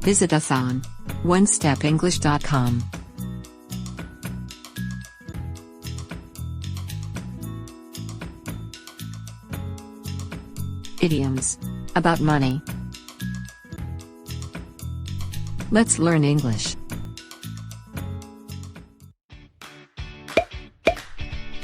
Visit us on onestepenglish.com. Idioms. About money. Let's learn English.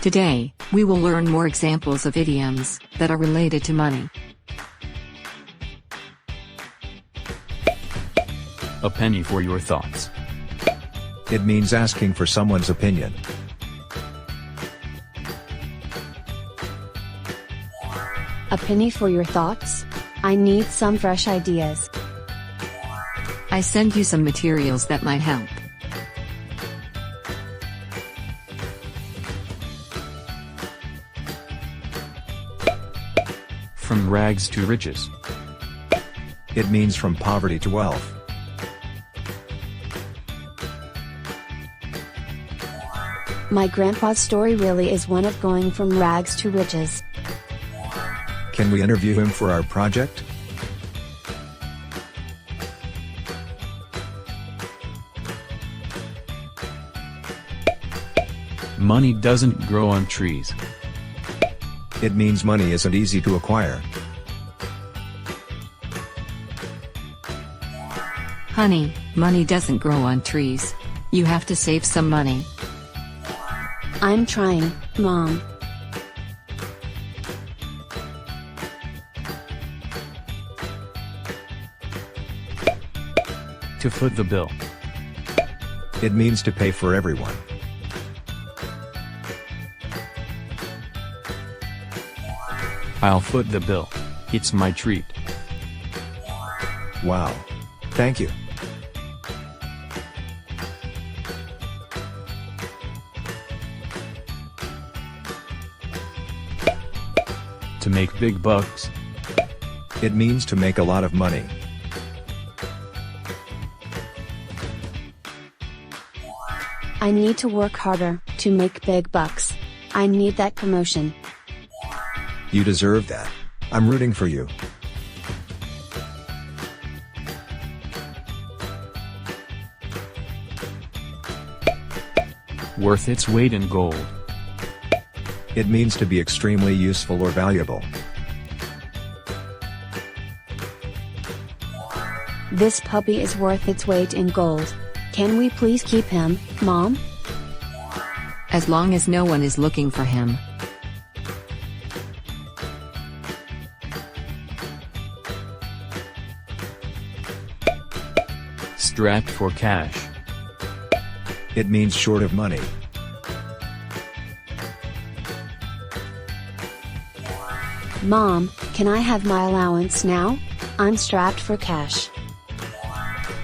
Today, we will learn more examples of idioms that are related to money. A penny for your thoughts. It means asking for someone's opinion. A penny for your thoughts? I need some fresh ideas. I send you some materials that might help. From rags to riches. It means from poverty to wealth. My grandpa's story really is one of going from rags to riches. Can we interview him for our project? Money doesn't grow on trees. It means money isn't easy to acquire. Honey, money doesn't grow on trees. You have to save some money. I'm trying, Mom. To foot the bill. It means to pay for everyone. I'll foot the bill. It's my treat. Wow. Thank you. To make big bucks. It means to make a lot of money. I need to work harder to make big bucks. I need that promotion. You deserve that. I'm rooting for you. Worth its weight in gold. It means to be extremely useful or valuable. This puppy is worth its weight in gold. Can we please keep him, Mom? As long as no one is looking for him. Strapped for cash. It means short of money. Mom, can I have my allowance now? I'm strapped for cash.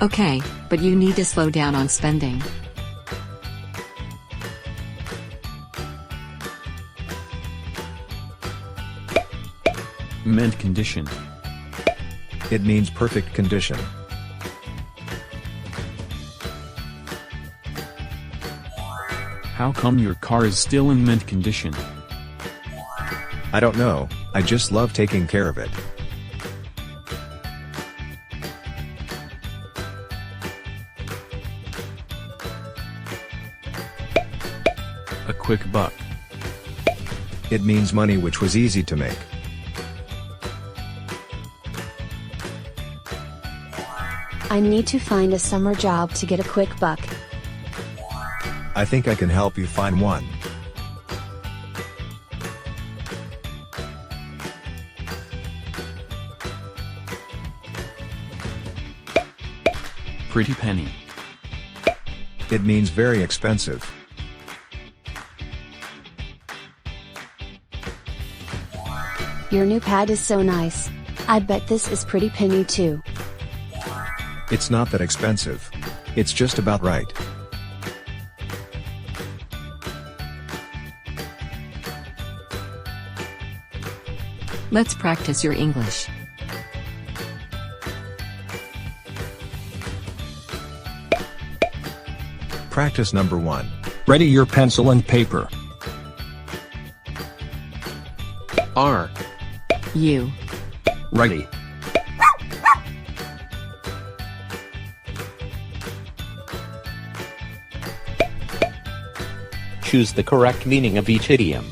Okay, but you need to slow down on spending. Mint condition. It means perfect condition. How come your car is still in mint condition? I don't know, I just love taking care of it. A quick buck. It means money which was easy to make. I need to find a summer job to get a quick buck. I think I can help you find one. Pretty penny. It means very expensive. Your new pad is so nice. I bet this is pretty penny too. It's not that expensive. It's just about right. Let's practice your English. Practice number 1. Ready your pencil and paper. R. You. Ready. Choose the correct meaning of each idiom.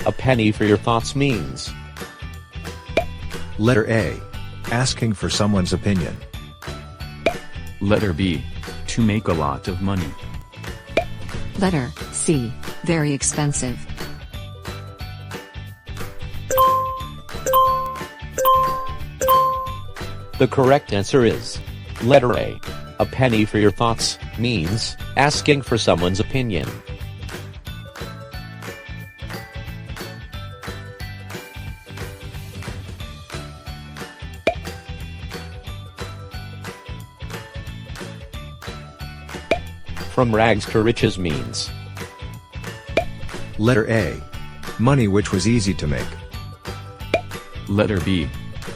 A penny for your thoughts means. Letter A. Asking for someone's opinion. Letter B. To make a lot of money. Letter C. Very expensive. The correct answer is letter A. A penny for your thoughts means asking for someone's opinion. From rags to riches means. Letter A. Money which was easy to make. Letter B.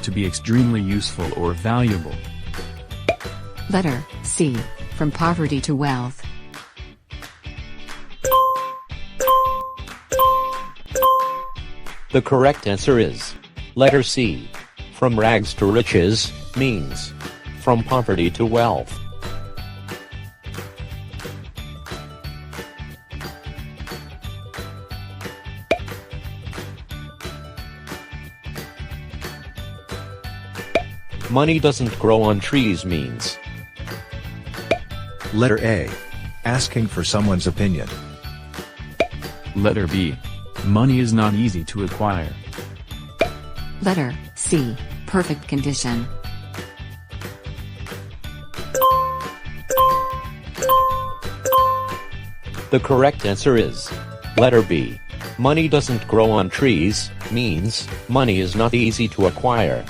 To be extremely useful or valuable. Letter C. From poverty to wealth. The correct answer is letter C. From rags to riches means from poverty to wealth. Money doesn't grow on trees means. Letter A. Asking for someone's opinion. Letter B. Money is not easy to acquire. Letter C. Perfect condition. The correct answer is letter B. Money doesn't grow on trees means money is not easy to acquire.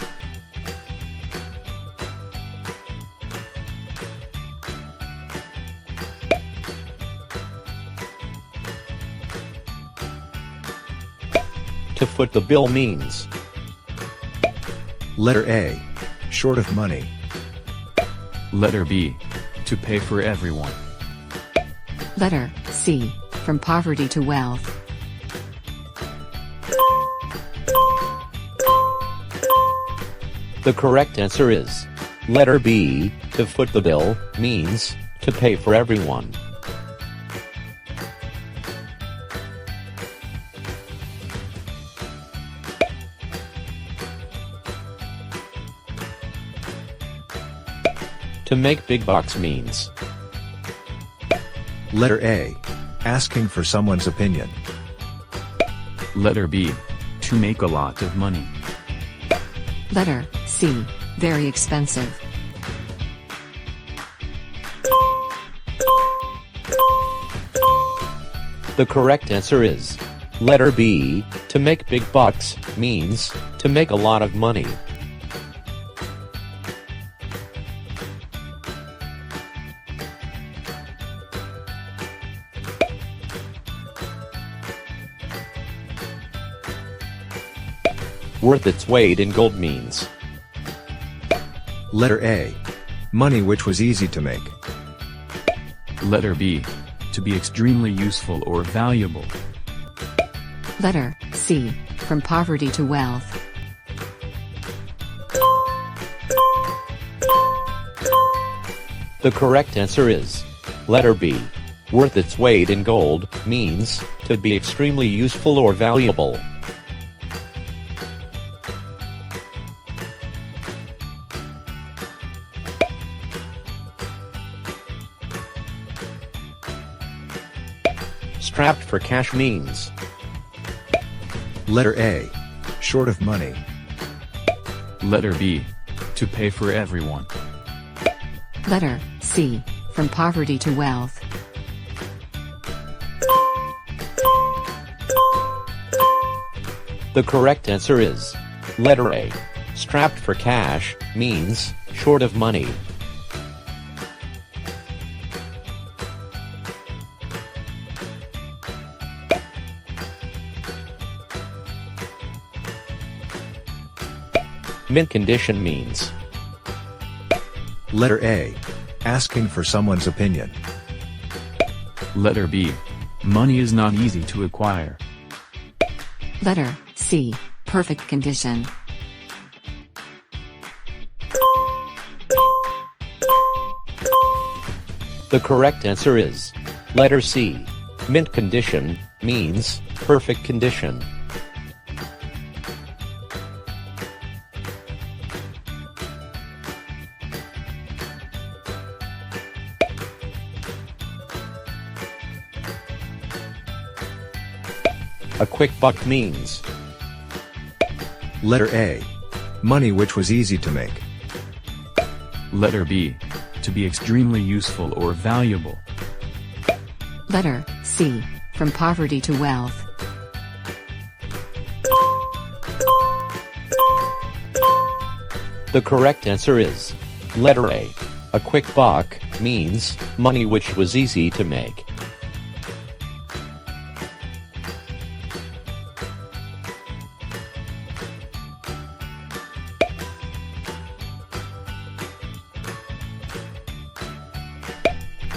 To foot the bill means. Letter A. Short of money. Letter B. To pay for everyone. Letter C. From poverty to wealth. The correct answer is letter B. To foot the bill means to pay for everyone. To make big bucks means. Letter A. Asking for someone's opinion. Letter B. To make a lot of money. Letter C. Very expensive. The correct answer is letter B. To make big bucks means to make a lot of money. Worth its weight in gold means. Letter A. Money which was easy to make. Letter B. To be extremely useful or valuable. Letter C. From poverty to wealth. The correct answer is letter B. Worth its weight in gold means to be extremely useful or valuable. Strapped for cash means. Letter A. Short of money. Letter B. To pay for everyone. Letter C. From poverty to wealth. The correct answer is letter A. Strapped for cash means short of money. Mint condition means. Letter A. Asking for someone's opinion. Letter B. Money is not easy to acquire. Letter C. Perfect condition. The correct answer is letter C. Mint condition means perfect condition. A quick buck means Letter A. Money which was easy to make. Letter B. To be extremely useful or valuable. Letter C. From poverty to wealth. the correct answer is letter A. A quick buck means money which was easy to make.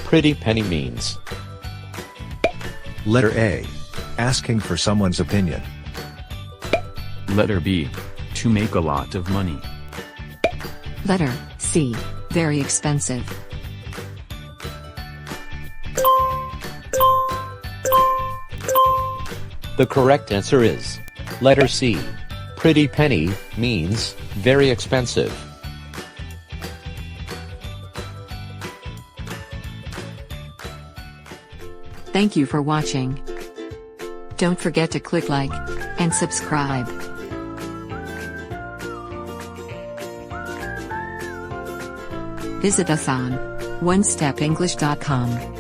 Pretty penny means Letter A. Asking for someone's opinion. Letter B. To make a lot of money. Letter C. Very expensive. the correct answer is letter C. Pretty penny means very expensive. Thank you for watching. Don't forget to click like and subscribe. Visit us on onestepenglish.com.